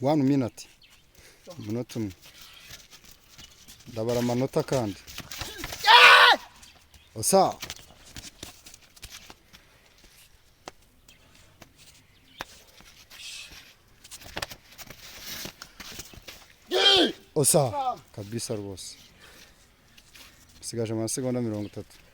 1 minute. Umunota umwe. Ndabara amanota kandi. Osa. Osa kabisa rwose. Sigaje amasegonda 30.